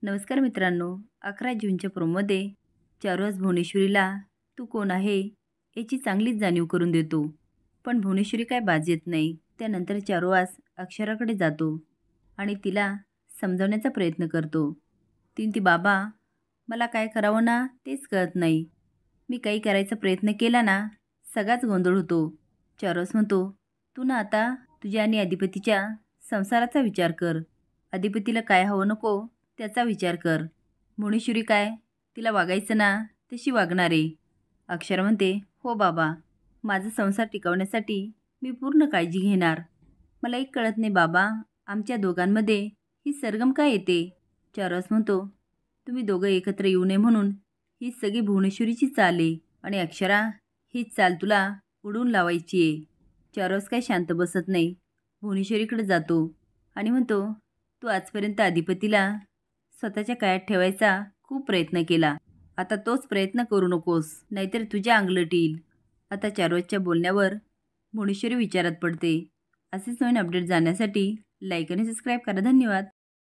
नमस्कार मित्रांनो, 11 जूनच्या प्रोमोमध्ये चारुहास भुवनेश्वरीला तू कोण आहे याची चांगलीच जाणीव करून देतो. पण भुवनेश्वरी काय बाज येत नाही. त्यानंतर चारुहास अक्षराकडे जातो आणि तिला समजावण्याचा प्रयत्न करतो. ती बाबा, मला काय करावं ना तेच कळत नाही. मी काही करायचा प्रयत्न केला ना सगळाच गोंधळ होतो. चारुहास म्हणतो, तू ना आता तुझ्या आणि अधिपतीच्या संसाराचा विचार कर. अधिपतीला काय हवं नको त्याचा विचार कर. भुवनेश्वरी काय तिला वागायचं ना तशी वागणार आहे. अक्षरा म्हणते, हो बाबा, माझा संसार टिकवण्यासाठी मी पूर्ण काळजी घेणार. मला एक कळत नाही बाबा, आमच्या दोघांमध्ये ही सरगम काय येते. चारुहास म्हणतो, तुम्ही दोघं एकत्र येऊ नये म्हणून ही सगळी भुवनेश्वरीची चाल आहे आणि अक्षरा हीच चाल तुला उडवून लावायची आहे. चारुहास काय शांत बसत नाही. भुवनेश्वरीकडे जातो आणि म्हणतो, तू आजपर्यंत अधिपतीला स्वतःच्या कायात ठेवायचा खूप प्रयत्न केला. आता तोच प्रयत्न करू नकोस, नाहीतर तुझ्या अंगलट येईल. आता चारुहासच्या बोलण्यावर भुवनेश्वरी विचारात पडते. असेच नवीन अपडेट जाण्यासाठी लाईक आणि सबस्क्राईब करा. धन्यवाद.